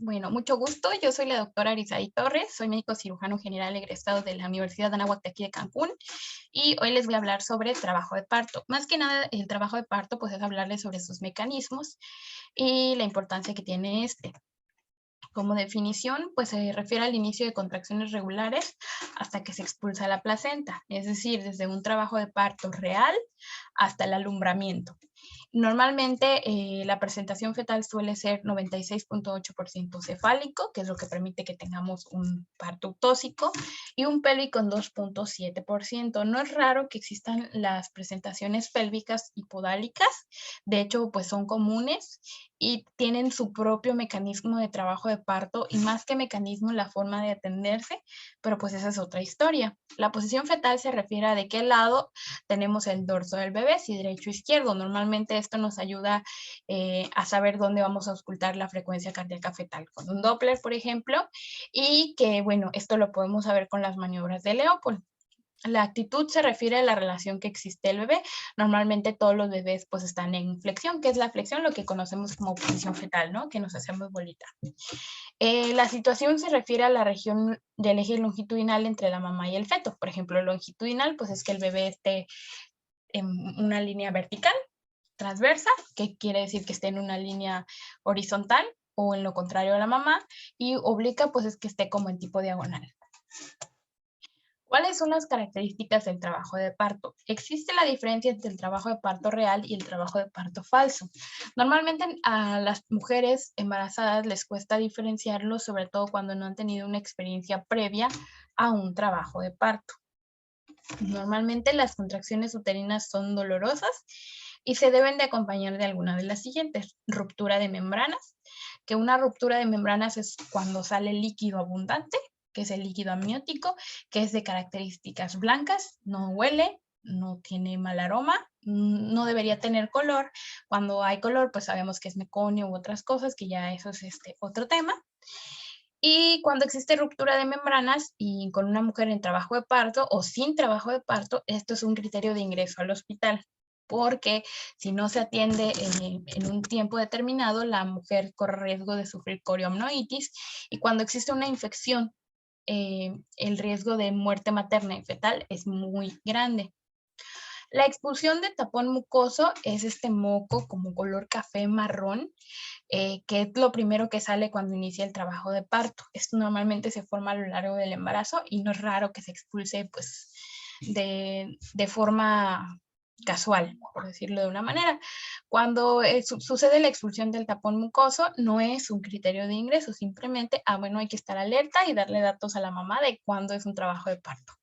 Bueno, mucho gusto. Yo soy la doctora Arisaí Torres, soy médico cirujano general egresado de la Universidad de Anáhuac de aquí de Cancún y hoy les voy a hablar sobre trabajo de parto. Más que nada, el trabajo de parto pues es hablarles sobre sus mecanismos y la importancia que tiene este. Como definición, pues se refiere al inicio de contracciones regulares hasta que se expulsa la placenta, es decir, desde un trabajo de parto real hasta el alumbramiento. Normalmente la presentación fetal suele ser 96.8% cefálico, que es lo que permite que tengamos un parto tóxico, y un pélvico en 2.7%. No es raro que existan las presentaciones pélvicas hipodálicas, de hecho, pues son comunes y tienen su propio mecanismo de trabajo de parto y más que mecanismo, la forma de atenderse, pero pues esa es otra historia. La posición fetal se refiere a de qué lado tenemos el dorso del bebé, si derecho o izquierdo. Normalmente esto nos ayuda a saber dónde vamos a auscultar la frecuencia cardíaca fetal con un Doppler, por ejemplo, y que, bueno, esto lo podemos saber con las maniobras de Leopold. La actitud se refiere a la relación que existe el bebé. Normalmente todos los bebés pues están en flexión, que es la flexión, lo que conocemos como posición fetal, ¿no? Que nos hacemos bolita. La situación se refiere a la región del eje longitudinal entre la mamá y el feto. Por ejemplo, longitudinal pues es que el bebé esté en una línea vertical, transversa, que quiere decir que esté en una línea horizontal o en lo contrario a la mamá, y oblicuo pues es que esté como en tipo diagonal. ¿Cuáles son las características del trabajo de parto? Existe la diferencia entre el trabajo de parto real y el trabajo de parto falso. Normalmente a las mujeres embarazadas les cuesta diferenciarlo, sobre todo cuando no han tenido una experiencia previa a un trabajo de parto. Normalmente las contracciones uterinas son dolorosas y se deben de acompañar de alguna de las siguientes. Ruptura de membranas, que una ruptura de membranas es cuando sale líquido abundante, que es el líquido amniótico, que es de características blancas, no huele, no tiene mal aroma, no debería tener color. Cuando hay color, pues sabemos que es meconio u otras cosas, que ya eso es otro tema. Y cuando existe ruptura de membranas y con una mujer en trabajo de parto o sin trabajo de parto, esto es un criterio de ingreso al hospital, porque si no se atiende en un tiempo determinado, la mujer corre riesgo de sufrir coriamnionitis y cuando existe una infección, el riesgo de muerte materna y fetal es muy grande. La expulsión de tapón mucoso es este moco como color café marrón, que es lo primero que sale cuando inicia el trabajo de parto. Esto normalmente se forma a lo largo del embarazo y no es raro que se expulse pues de forma casual, por decirlo de una manera. Cuando sucede la expulsión del tapón mucoso, no es un criterio de ingreso, simplemente, bueno, hay que estar alerta y darle datos a la mamá de cuándo es un trabajo de parto.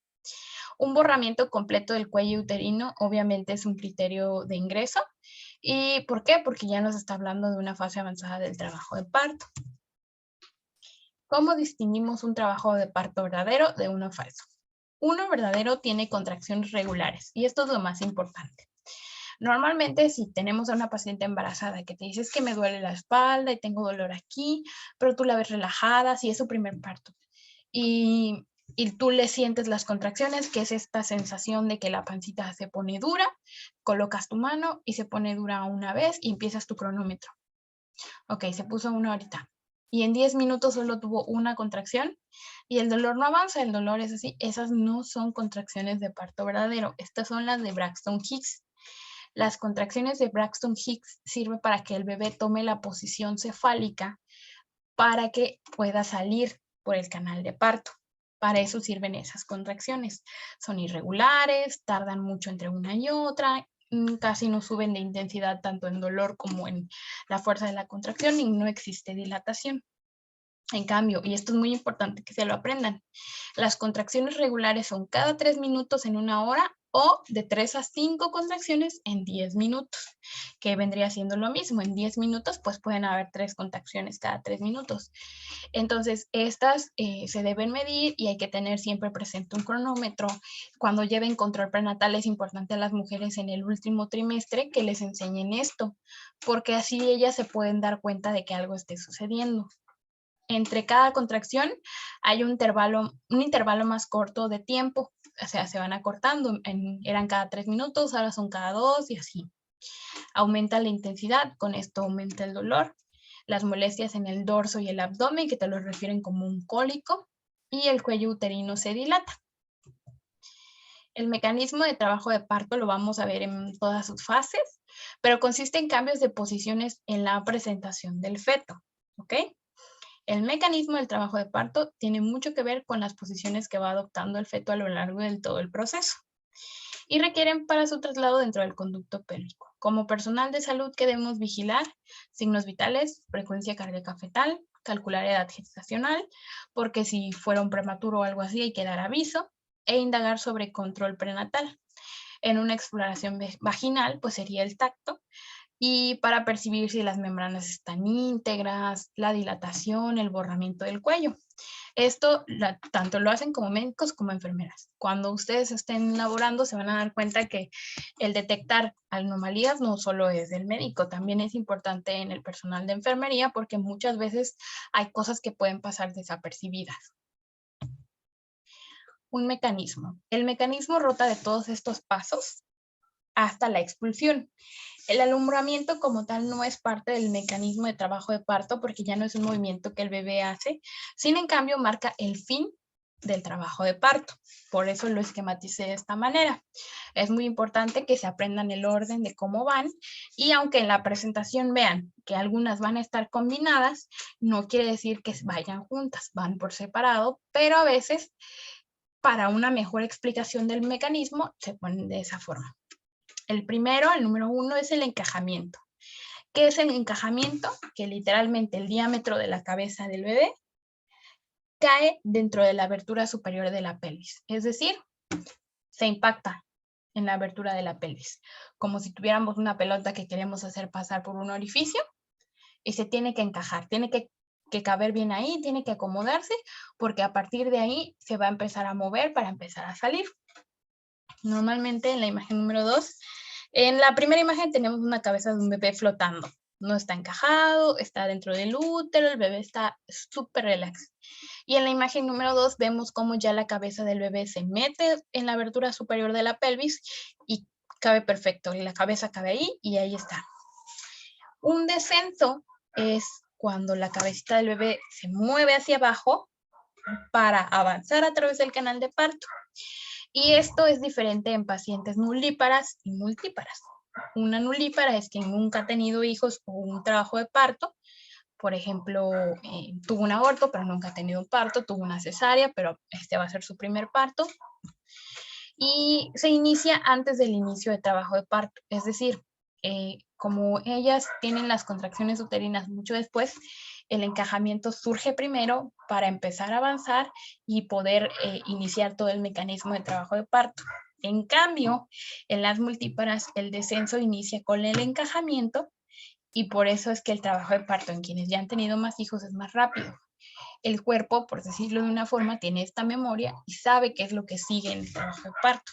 Un borramiento completo del cuello uterino obviamente es un criterio de ingreso. ¿Y por qué? Porque ya nos está hablando de una fase avanzada del trabajo de parto. ¿Cómo distinguimos un trabajo de parto verdadero de uno falso? Uno verdadero tiene contracciones regulares y esto es lo más importante. Normalmente si tenemos a una paciente embarazada que te dice es que me duele la espalda y tengo dolor aquí, pero tú la ves relajada, si es su primer parto, y tú le sientes las contracciones, que es esta sensación de que la pancita se pone dura, colocas tu mano y se pone dura una vez y empiezas tu cronómetro. Ok, se puso una horita. Y en 10 minutos solo tuvo una contracción y el dolor no avanza, el dolor es así. Esas no son contracciones de parto verdadero, estas son las de Braxton Hicks. Las contracciones de Braxton Hicks sirven para que el bebé tome la posición cefálica para que pueda salir por el canal de parto. Para eso sirven esas contracciones. Son irregulares, tardan mucho entre una y otra, casi no suben de intensidad tanto en dolor como en la fuerza de la contracción y no existe dilatación. En cambio, y esto es muy importante que se lo aprendan, las contracciones regulares son cada 3 minutos en una hora o de 3 a 5 contracciones en 10 minutos, que vendría siendo lo mismo. En 10 minutos, pues pueden haber 3 contracciones cada 3 minutos. Entonces, estas se deben medir y hay que tener siempre presente un cronómetro. Cuando lleven control prenatal es importante a las mujeres en el último trimestre que les enseñen esto, porque así ellas se pueden dar cuenta de que algo esté sucediendo. Entre cada contracción hay un intervalo más corto de tiempo, o sea, se van acortando, eran cada 3 minutos, ahora son cada 2 y así. Aumenta la intensidad, con esto aumenta el dolor. las molestias en el dorso y el abdomen, que te lo refieren como un cólico, y el cuello uterino se dilata. El mecanismo de trabajo de parto lo vamos a ver en todas sus fases, pero consiste en cambios de posiciones en la presentación del feto, ¿ok? El mecanismo del trabajo de parto tiene mucho que ver con las posiciones que va adoptando el feto a lo largo de todo el proceso y requieren para su traslado dentro del conducto pélvico. Como personal de salud, que debemos vigilar signos vitales, frecuencia cardíaca fetal, calcular edad gestacional, porque si fuera un prematuro o algo así hay que dar aviso, e indagar sobre control prenatal. En una exploración vaginal, pues sería el tacto, y para percibir si las membranas están íntegras, la dilatación, el borramiento del cuello. Esto tanto lo hacen como médicos como enfermeras. Cuando ustedes estén laborando se van a dar cuenta que el detectar anomalías no solo es del médico, también es importante en el personal de enfermería porque muchas veces hay cosas que pueden pasar desapercibidas. Un mecanismo. El mecanismo rota de todos estos pasos hasta la expulsión. El alumbramiento como tal no es parte del mecanismo de trabajo de parto porque ya no es un movimiento que el bebé hace, sin en cambio marca el fin del trabajo de parto. Por eso lo esquematicé de esta manera. Es muy importante que se aprendan el orden de cómo van y aunque en la presentación vean que algunas van a estar combinadas, no quiere decir que vayan juntas, van por separado, pero a veces para una mejor explicación del mecanismo se ponen de esa forma. El primero, el número 1, es el encajamiento. ¿Qué es el encajamiento? Que literalmente el diámetro de la cabeza del bebé cae dentro de la abertura superior de la pelvis. Es decir, se impacta en la abertura de la pelvis. Como si tuviéramos una pelota que queremos hacer pasar por un orificio y se tiene que encajar, tiene que caber bien ahí, tiene que acomodarse, porque a partir de ahí se va a empezar a mover para empezar a salir. Normalmente en la imagen número 2, en la primera imagen tenemos una cabeza de un bebé flotando. No está encajado, está dentro del útero, el bebé está súper relax. Y en la imagen número 2 vemos cómo ya la cabeza del bebé se mete en la abertura superior de la pelvis y cabe perfecto. La cabeza cabe ahí y ahí está. Un descenso es cuando la cabecita del bebé se mueve hacia abajo para avanzar a través del canal de parto. Y esto es diferente en pacientes nulíparas y multíparas. Una nulípara es quien nunca ha tenido hijos o un trabajo de parto. Por ejemplo, tuvo un aborto, pero nunca ha tenido un parto, tuvo una cesárea, pero este va a ser su primer parto. Y se inicia antes del inicio de trabajo de parto. Es decir, como ellas tienen las contracciones uterinas mucho después, el encajamiento surge primero para empezar a avanzar y poder iniciar todo el mecanismo de trabajo de parto. En cambio, en las multíparas, el descenso inicia con el encajamiento y por eso es que el trabajo de parto en quienes ya han tenido más hijos es más rápido. El cuerpo, por decirlo de una forma, tiene esta memoria y sabe qué es lo que sigue en el trabajo de parto.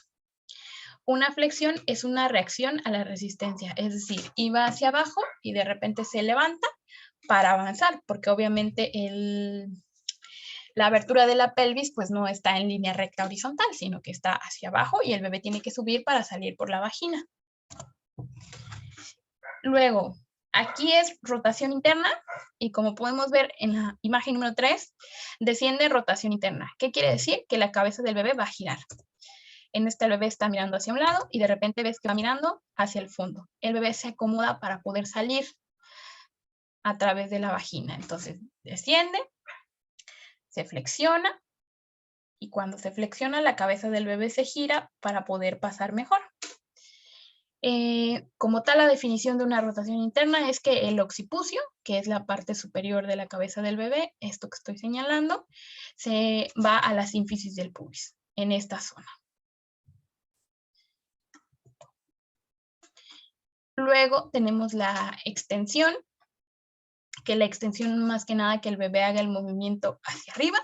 Una flexión es una reacción a la resistencia, es decir, iba hacia abajo y de repente se levanta para avanzar, porque obviamente la abertura de la pelvis pues no está en línea recta horizontal, sino que está hacia abajo y el bebé tiene que subir para salir por la vagina. Luego, aquí es rotación interna y como podemos ver en la imagen número 3, desciende rotación interna. ¿Qué quiere decir? Que la cabeza del bebé va a girar. En este el bebé está mirando hacia un lado y de repente ves que va mirando hacia el fondo. El bebé se acomoda para poder salir a través de la vagina. Entonces desciende, se flexiona y cuando se flexiona la cabeza del bebé se gira para poder pasar mejor. Como tal, la definición de una rotación interna es que el occipucio, que es la parte superior de la cabeza del bebé, esto que estoy señalando, se va a la sínfisis del pubis, en esta zona. Luego tenemos la extensión, que la extensión más que nada que el bebé haga el movimiento hacia arriba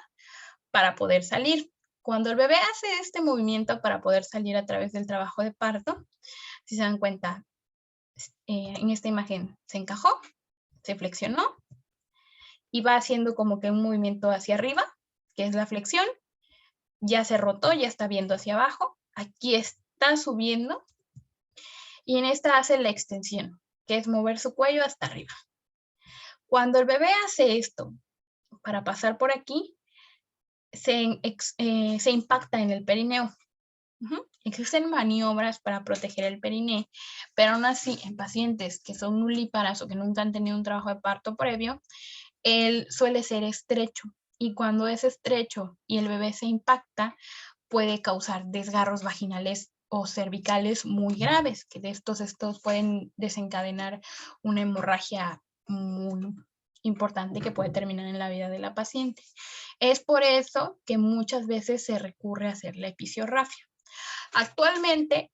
para poder salir. Cuando el bebé hace este movimiento para poder salir a través del trabajo de parto, si se dan cuenta, en esta imagen se encajó, se flexionó y va haciendo como que un movimiento hacia arriba, que es la flexión, ya se rotó, ya está viendo hacia abajo, aquí está subiendo y en esta hace la extensión, que es mover su cuello hasta arriba. Cuando el bebé hace esto para pasar por aquí, se impacta en el perineo. Existen maniobras para proteger el periné, pero aún así, en pacientes que son nulíparas o que nunca han tenido un trabajo de parto previo, él suele ser estrecho. Y cuando es estrecho y el bebé se impacta, puede causar desgarros vaginales o cervicales muy graves, que de estos pueden desencadenar una hemorragia muy importante que puede terminar en la vida de la paciente. Es por eso que muchas veces se recurre a hacer la episiorrafia. Actualmente,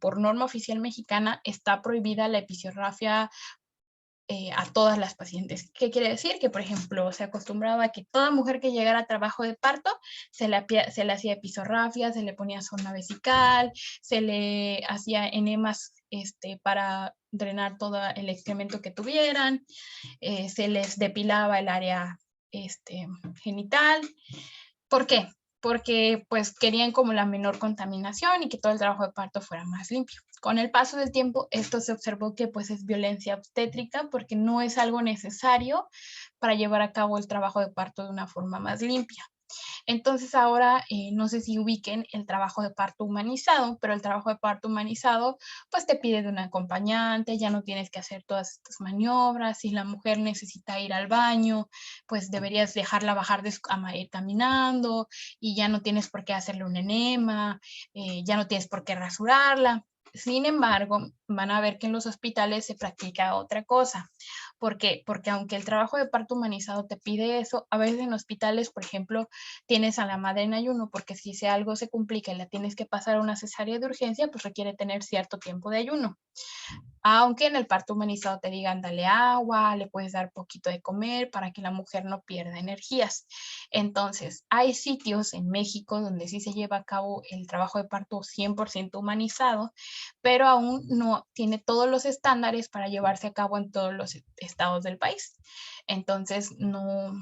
por norma oficial mexicana, está prohibida la episiorrafia a todas las pacientes. ¿Qué quiere decir? Que, por ejemplo, se acostumbraba a que toda mujer que llegara a trabajo de parto se le hacía episorrafia, se le ponía sonda vesical, se le hacía enemas para drenar todo el excremento que tuvieran, se les depilaba el área genital. ¿Por qué? Porque pues querían como la menor contaminación y que todo el trabajo de parto fuera más limpio. Con el paso del tiempo, esto se observó que pues es violencia obstétrica porque no es algo necesario para llevar a cabo el trabajo de parto de una forma más limpia. Entonces ahora, no sé si ubiquen el trabajo de parto humanizado, pero el trabajo de parto humanizado, pues te pide de un acompañante, ya no tienes que hacer todas estas maniobras, si la mujer necesita ir al baño, pues deberías dejarla bajar de su cama e ir caminando, y ya no tienes por qué hacerle un enema, ya no tienes por qué rasurarla. Sin embargo, van a ver que en los hospitales se practica otra cosa. ¿Por qué? Porque aunque el trabajo de parto humanizado te pide eso, a veces en hospitales, por ejemplo, tienes a la madre en ayuno, porque si algo se complica y la tienes que pasar a una cesárea de urgencia, pues requiere tener cierto tiempo de ayuno. Aunque en el parto humanizado te digan, dale agua, le puedes dar poquito de comer para que la mujer no pierda energías. Entonces, hay sitios en México donde sí se lleva a cabo el trabajo de parto 100% humanizado, pero aún no tiene todos los estándares para llevarse a cabo en todos los estados del país. Entonces, no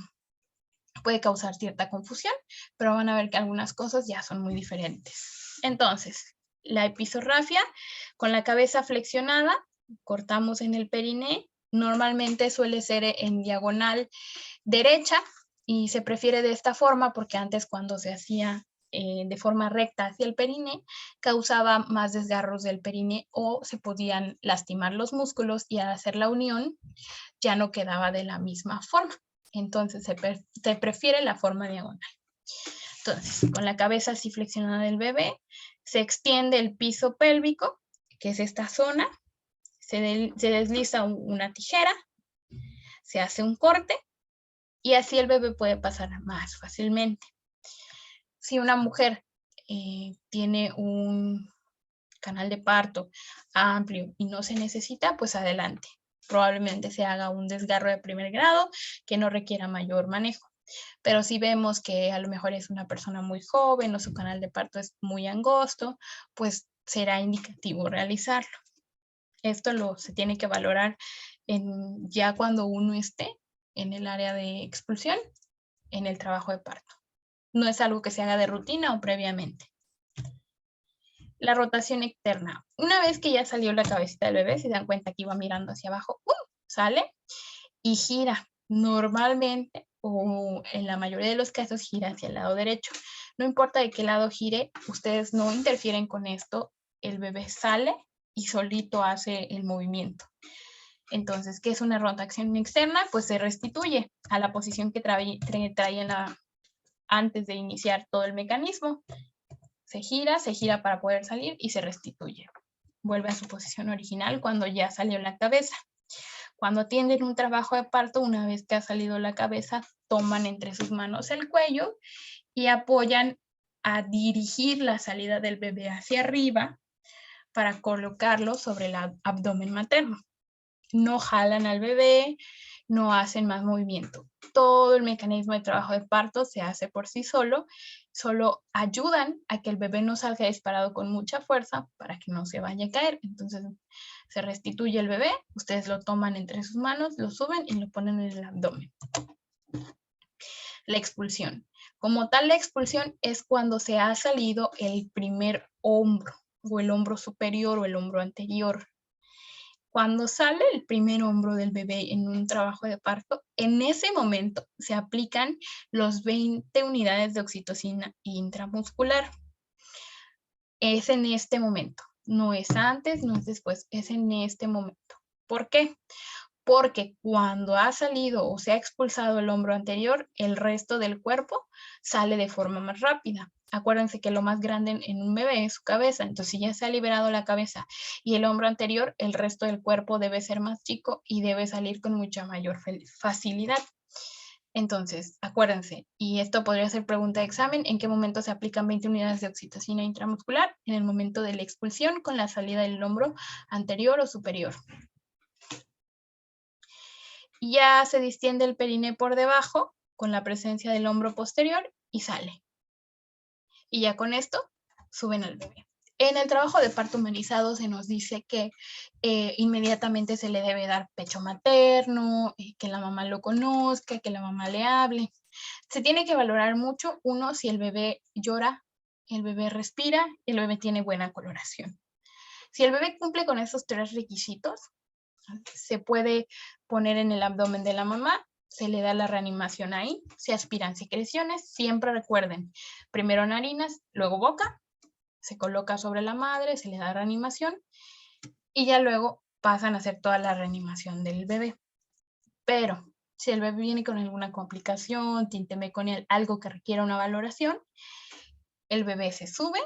puede causar cierta confusión, pero van a ver que algunas cosas ya son muy diferentes. Entonces, la episorrafia con la cabeza flexionada, cortamos en el periné, normalmente suele ser en diagonal derecha y se prefiere de esta forma porque antes cuando se hacía de forma recta hacia el periné, causaba más desgarros del periné o se podían lastimar los músculos y al hacer la unión ya no quedaba de la misma forma. Entonces se prefiere la forma diagonal. Entonces, con la cabeza así flexionada del bebé, se extiende el piso pélvico, que es esta zona, se desliza una tijera, se hace un corte y así el bebé puede pasar más fácilmente. Si una mujer tiene un canal de parto amplio y no se necesita, pues adelante. Probablemente se haga un desgarro de primer grado que no requiera mayor manejo. Pero si vemos que a lo mejor es una persona muy joven o su canal de parto es muy angosto, pues será indicativo realizarlo. Esto se tiene que valorar ya cuando uno esté en el área de expulsión, en el trabajo de parto. No es algo que se haga de rutina o previamente. La rotación externa. Una vez que ya salió la cabecita del bebé, se dan cuenta que iba mirando hacia abajo, sale y gira. Normalmente, o en la mayoría de los casos, gira hacia el lado derecho. No importa de qué lado gire, ustedes no interfieren con esto. El bebé sale y solito hace el movimiento. Entonces, ¿qué es una rotación externa? Pues se restituye a la posición que traía antes de iniciar todo el mecanismo. Se gira para poder salir y se restituye. Vuelve a su posición original cuando ya salió la cabeza. Cuando atienden un trabajo de parto, una vez que ha salido la cabeza, toman entre sus manos el cuello y apoyan a dirigir la salida del bebé hacia arriba para colocarlo sobre el abdomen materno. No jalan al bebé, no hacen más movimiento. Todo el mecanismo de trabajo de parto se hace por sí solo ayudan a que el bebé no salga disparado con mucha fuerza para que no se vaya a caer. Entonces se restituye el bebé, ustedes lo toman entre sus manos, lo suben y lo ponen en el abdomen. La expulsión. Como tal, la expulsión es cuando se ha salido el primer hombro o el hombro superior o el hombro anterior. Cuando sale el primer hombro del bebé en un trabajo de parto, en ese momento se aplican los 20 unidades de oxitocina intramuscular. Es en este momento, no es antes, no es después, es en este momento. ¿Por qué? Porque cuando ha salido o se ha expulsado el hombro anterior, el resto del cuerpo sale de forma más rápida. Acuérdense que lo más grande en un bebé es su cabeza, entonces si ya se ha liberado la cabeza y el hombro anterior, el resto del cuerpo debe ser más chico y debe salir con mucha mayor facilidad. Entonces, acuérdense, y esto podría ser pregunta de examen, ¿en qué momento se aplican 20 unidades de oxitocina intramuscular? En el momento de la expulsión con la salida del hombro anterior o superior. Ya se distiende el periné por debajo con la presencia del hombro posterior y sale. Y ya con esto suben al bebé. En el trabajo de parto humanizado se nos dice que inmediatamente se le debe dar pecho materno, que la mamá lo conozca, que la mamá le hable. Se tiene que valorar mucho, uno, si el bebé llora, el bebé respira y el bebé tiene buena coloración. Si el bebé cumple con esos 3 requisitos, se puede poner en el abdomen de la mamá, se le da la reanimación ahí, se aspiran secreciones, siempre recuerden, primero narinas, luego boca, se coloca sobre la madre, se le da reanimación y ya luego pasan a hacer toda la reanimación del bebé. Pero si el bebé viene con alguna complicación, tinte meconial, algo que requiera una valoración, el bebé se sube,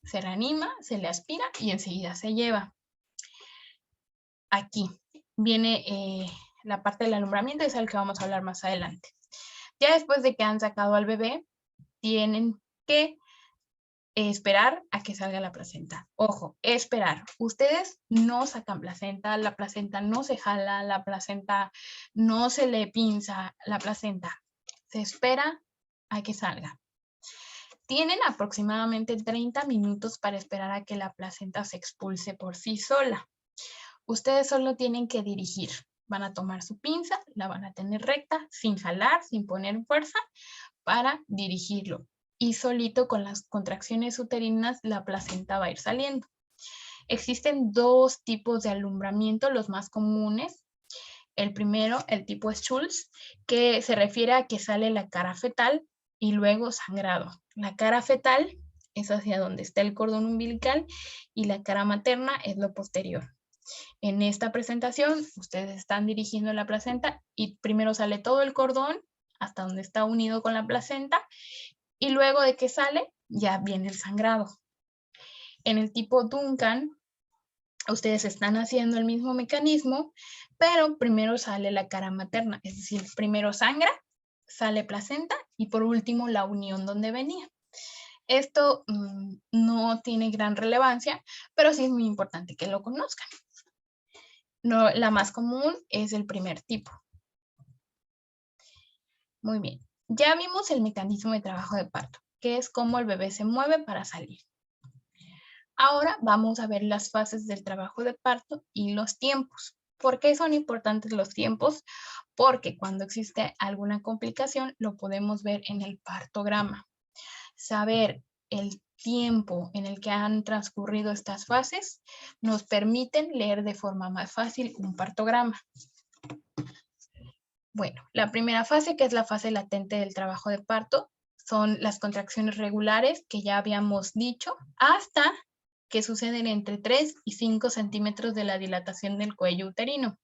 se reanima, se le aspira y enseguida se lleva. Aquí viene la parte del alumbramiento, es el que vamos a hablar más adelante. Ya después de que han sacado al bebé, tienen que esperar a que salga la placenta. Ojo, esperar. Ustedes no sacan placenta, la placenta no se jala, la placenta no se le pinza, la placenta se espera a que salga. Tienen aproximadamente 30 minutos para esperar a que la placenta se expulse por sí sola. Ustedes solo tienen que dirigir. Van a tomar su pinza, la van a tener recta, sin jalar, sin poner fuerza, para dirigirlo. Y solito con las contracciones uterinas la placenta va a ir saliendo. Existen 2 tipos de alumbramiento, los más comunes. El primero, el tipo Schultz, que se refiere a que sale la cara fetal y luego sangrado. La cara fetal es hacia donde está el cordón umbilical y la cara materna es lo posterior. En esta presentación, ustedes están dirigiendo la placenta y primero sale todo el cordón hasta donde está unido con la placenta y luego de que sale, ya viene el sangrado. En el tipo Duncan, ustedes están haciendo el mismo mecanismo, pero primero sale la cara materna, es decir, primero sangra, sale placenta y por último la unión donde venía. Esto no tiene gran relevancia, pero sí es muy importante que lo conozcan. No, la más común es el primer tipo. Muy bien. Ya vimos el mecanismo de trabajo de parto, que es cómo el bebé se mueve para salir. Ahora vamos a ver las fases del trabajo de parto y los tiempos. ¿Por qué son importantes los tiempos? Porque cuando existe alguna complicación lo podemos ver en el partograma. Saber el tiempo en el que han transcurrido estas fases nos permiten leer de forma más fácil un partograma. Bueno, la primera fase, que es la fase latente del trabajo de parto, son las contracciones regulares que ya habíamos dicho, hasta que suceden entre 3 y 5 centímetros de la dilatación del cuello uterino.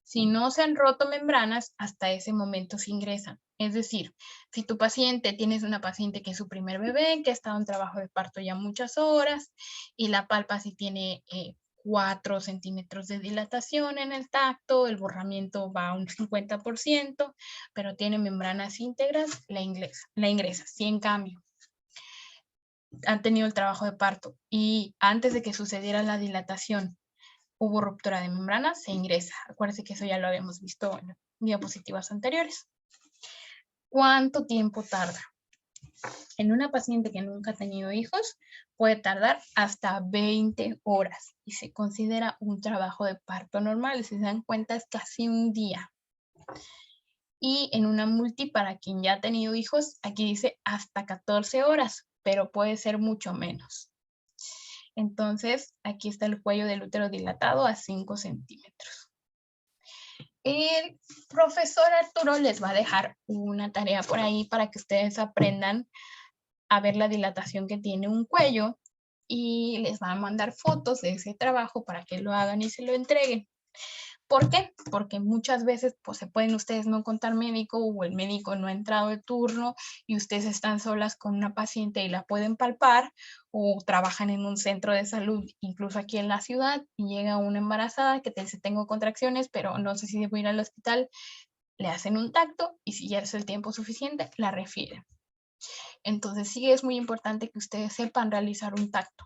Si no se han roto membranas, hasta ese momento se ingresan. Es decir, si tu paciente, tienes una paciente que es su primer bebé, que ha estado en trabajo de parto ya muchas horas, y la palpa si tiene 4 centímetros de dilatación en el tacto, el borramiento va a un 50%, pero tiene membranas íntegras, la ingresa. Si en cambio han tenido el trabajo de parto y antes de que sucediera la dilatación hubo ruptura de membranas, se ingresa. Acuérdense que eso ya lo habíamos visto en diapositivas anteriores. ¿Cuánto tiempo tarda? En una paciente que nunca ha tenido hijos, puede tardar hasta 20 horas y se considera un trabajo de parto normal. Si se dan cuenta, es casi un día. Y en una multi, para quien ya ha tenido hijos, aquí dice hasta 14 horas, pero puede ser mucho menos. Entonces, aquí está el cuello del útero dilatado a 5 centímetros. El profesor Arturo les va a dejar una tarea por ahí para que ustedes aprendan a ver la dilatación que tiene un cuello y les va a mandar fotos de ese trabajo para que lo hagan y se lo entreguen. ¿Por qué? Porque muchas veces pues, se pueden ustedes no contar médico o el médico no ha entrado de turno y ustedes están solas con una paciente y la pueden palpar o trabajan en un centro de salud, incluso aquí en la ciudad, y llega una embarazada que te dice tengo contracciones, pero no sé si debo ir al hospital, le hacen un tacto y si ya es el tiempo suficiente, la refieren. Entonces sí es muy importante que ustedes sepan realizar un tacto.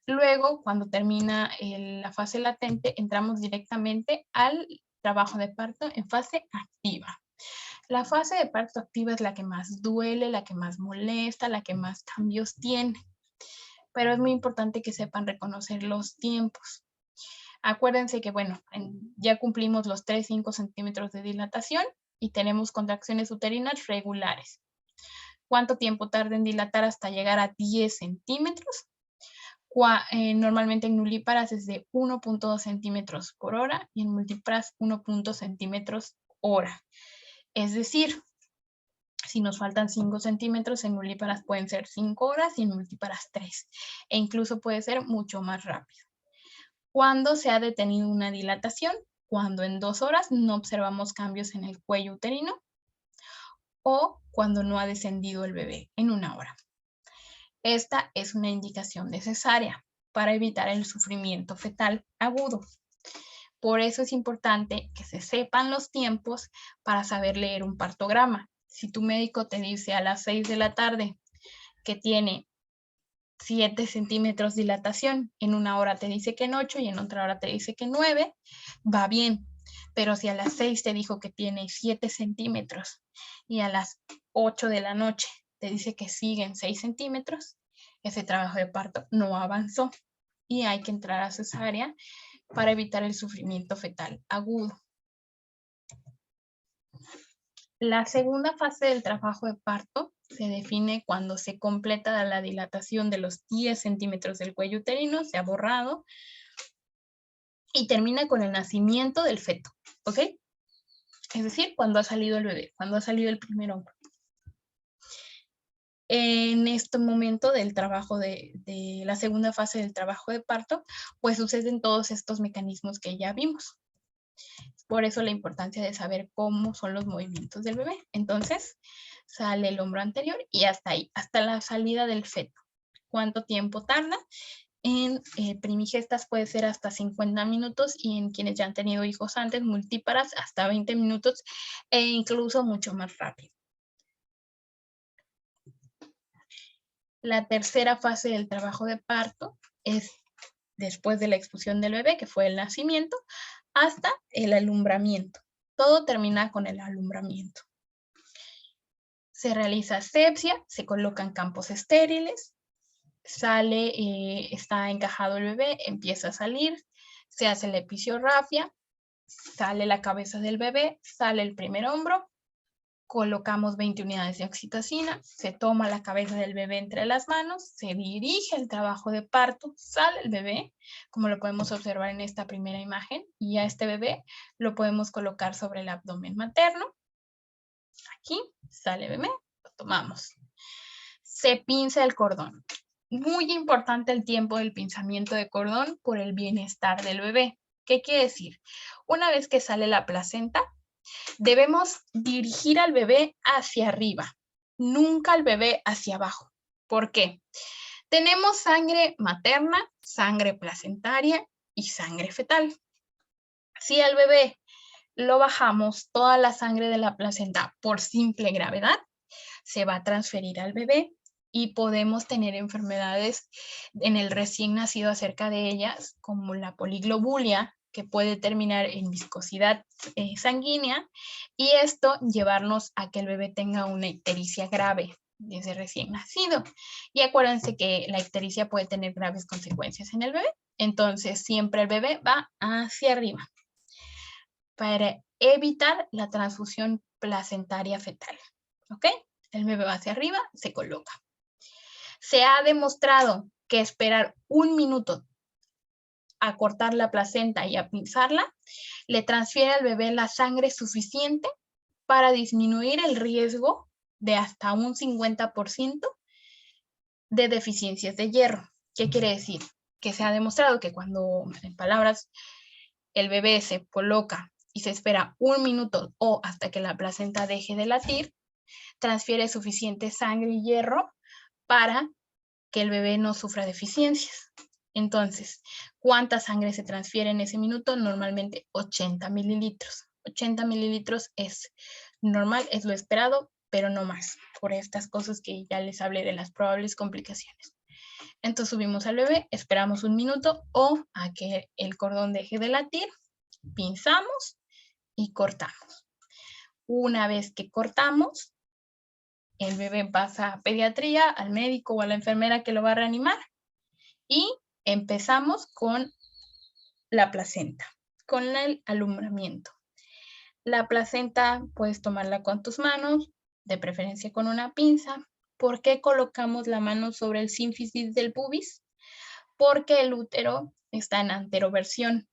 Luego, cuando termina la fase latente, entramos directamente al trabajo de parto en fase activa. La fase de parto activa es la que más duele, la que más molesta, la que más cambios tiene. Pero es muy importante que sepan reconocer los tiempos. Acuérdense que, bueno, ya cumplimos los 3-5 centímetros de dilatación y tenemos contracciones uterinas regulares. ¿Cuánto tiempo tarda en dilatar hasta llegar a 10 centímetros? Normalmente en nulíparas es de 1.2 centímetros por hora y en multíparas 1.0 centímetros hora. Es decir, si nos faltan 5 centímetros, en nulíparas pueden ser 5 horas y en multíparas 3. E incluso puede ser mucho más rápido. ¿Cuándo se ha detenido una dilatación? Cuando en 2 horas no observamos cambios en el cuello uterino o cuando no ha descendido el bebé en 1 hora. Esta es una indicación de cesárea para evitar el sufrimiento fetal agudo. Por eso es importante que se sepan los tiempos para saber leer un partograma. Si tu médico te dice a las 6 de la tarde que tiene 7 centímetros de dilatación, en 1 hora te dice que en 8 y en otra hora te dice que en 9, va bien. Pero si a las 6 te dijo que tiene 7 centímetros y a las 8 de la noche te dice que siguen 6 centímetros, ese trabajo de parto no avanzó y hay que entrar a cesárea para evitar el sufrimiento fetal agudo. La segunda fase del trabajo de parto se define cuando se completa la dilatación de los 10 centímetros del cuello uterino, se ha borrado, y termina con el nacimiento del feto, ¿ok? Es decir, cuando ha salido el bebé, cuando ha salido el primer óvulo. En este momento del trabajo de la segunda fase del trabajo de parto, pues suceden todos estos mecanismos que ya vimos. Por eso la importancia de saber cómo son los movimientos del bebé. Entonces, sale el hombro anterior y hasta ahí, hasta la salida del feto. ¿Cuánto tiempo tarda? En primigestas puede ser hasta 50 minutos y en quienes ya han tenido hijos antes, multíparas, hasta 20 minutos e incluso mucho más rápido. La tercera fase del trabajo de parto es después de la expulsión del bebé, que fue el nacimiento, hasta el alumbramiento. Todo termina con el alumbramiento. Se realiza asepsia, se colocan campos estériles, sale, está encajado el bebé, empieza a salir, se hace la episiorrafia, sale la cabeza del bebé, sale el primer hombro, colocamos 20 unidades de oxitocina, se toma la cabeza del bebé entre las manos, se dirige el trabajo de parto, sale el bebé, como lo podemos observar en esta primera imagen, y a este bebé lo podemos colocar sobre el abdomen materno. Aquí sale el bebé, lo tomamos. Se pinza el cordón. Muy importante el tiempo del pinzamiento de cordón por el bienestar del bebé. ¿Qué quiere decir? Una vez que sale la placenta, debemos dirigir al bebé hacia arriba, nunca al bebé hacia abajo. ¿Por qué? Tenemos sangre materna, sangre placentaria y sangre fetal. Si al bebé lo bajamos toda la sangre de la placenta por simple gravedad, se va a transferir al bebé y podemos tener enfermedades en el recién nacido acerca de ellas, como la poliglobulia, que puede terminar en viscosidad sanguínea, y esto llevarnos a que el bebé tenga una ictericia grave desde recién nacido. Y acuérdense que la ictericia puede tener graves consecuencias en el bebé, entonces siempre el bebé va hacia arriba para evitar la transfusión placentaria fetal, ¿ok? El bebé va hacia arriba, se coloca. Se ha demostrado que esperar 1 minuto a cortar la placenta y a pinzarla, le transfiere al bebé la sangre suficiente para disminuir el riesgo de hasta un 50% de deficiencias de hierro. ¿Qué quiere decir? Que se ha demostrado que cuando, en palabras, el bebé se coloca y se espera 1 minuto o hasta que la placenta deje de latir, transfiere suficiente sangre y hierro para que el bebé no sufra deficiencias. Entonces, ¿cuánta sangre se transfiere en ese minuto? Normalmente 80 mililitros. 80 mililitros es normal, es lo esperado, pero no más, por estas cosas que ya les hablé de las probables complicaciones. Entonces subimos al bebé, esperamos 1 minuto o a que el cordón deje de latir, pinzamos y cortamos. Una vez que cortamos, el bebé pasa a pediatría, al médico o a la enfermera que lo va a reanimar y empezamos con la placenta, con el alumbramiento. La placenta puedes tomarla con tus manos, de preferencia con una pinza. ¿Por qué colocamos la mano sobre el sínfisis del pubis? Porque el útero está en anteroversión.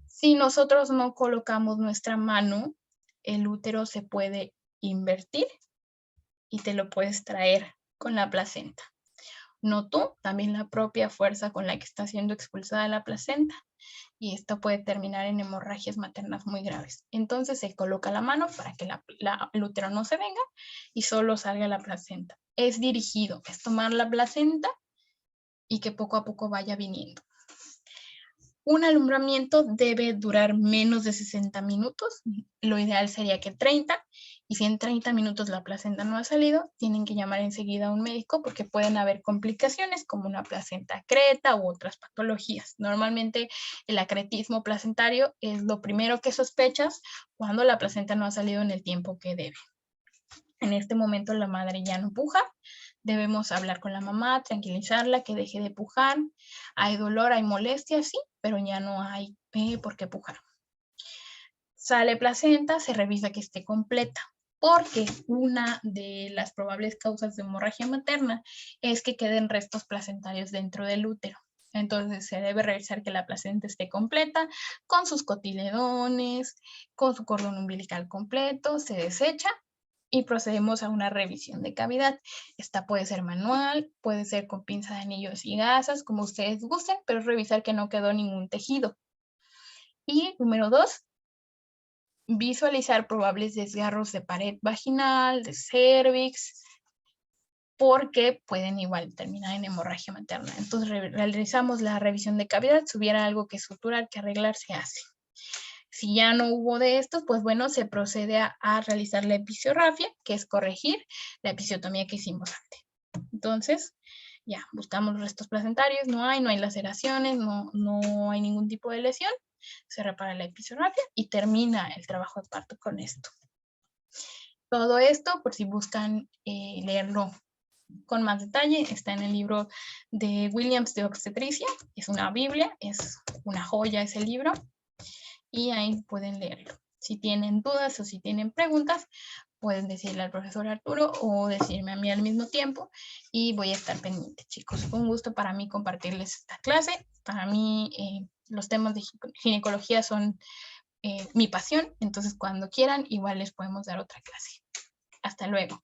Si nosotros no colocamos nuestra mano, el útero se puede invertir y te lo puedes traer con la placenta. No tú, también la propia fuerza con la que está siendo expulsada la placenta, y esto puede terminar en hemorragias maternas muy graves. Entonces se coloca la mano para que el útero no se venga y solo salga la placenta. Es dirigido, es tomar la placenta y que poco a poco vaya viniendo. Un alumbramiento debe durar menos de 60 minutos, lo ideal sería que 30, y si en 30 minutos la placenta no ha salido, tienen que llamar enseguida a un médico porque pueden haber complicaciones como una placenta acreta u otras patologías. Normalmente el acretismo placentario es lo primero que sospechas cuando la placenta no ha salido en el tiempo que debe. En este momento la madre ya no puja, debemos hablar con la mamá, tranquilizarla, que deje de pujar. Hay dolor, hay molestia, sí, pero ya no hay por qué pujar. Sale placenta, se revisa que esté completa, porque una de las probables causas de hemorragia materna es que queden restos placentarios dentro del útero. Entonces se debe revisar que la placenta esté completa, con sus cotiledones, con su cordón umbilical completo, se desecha y procedemos a una revisión de cavidad. Esta puede ser manual, puede ser con pinza de anillos y gasas, como ustedes gusten, pero revisar que no quedó ningún tejido. Y número 2, visualizar probables desgarros de pared vaginal, de cervix, porque pueden igual terminar en hemorragia materna. Entonces realizamos la revisión de cavidad, si hubiera algo que suturar, que arreglar, se hace. Si ya no hubo de estos, pues bueno, se procede a realizar la episiografía, que es corregir la episiotomía que hicimos antes. Entonces, ya, buscamos los restos placentarios, no hay laceraciones, no hay ningún tipo de lesión, se repara la episografía y termina el trabajo de parto con esto. Todo esto, por si buscan leerlo con más detalle, está en el libro de Williams de Obstetricia, es una biblia, es una joya ese libro, y ahí pueden leerlo. Si tienen dudas o si tienen preguntas, pueden decirle al profesor Arturo o decirme a mí al mismo tiempo y voy a estar pendiente, chicos. Fue un gusto para mí compartirles esta clase. Para mí los temas de ginecología son mi pasión, entonces cuando quieran igual les podemos dar otra clase. Hasta luego.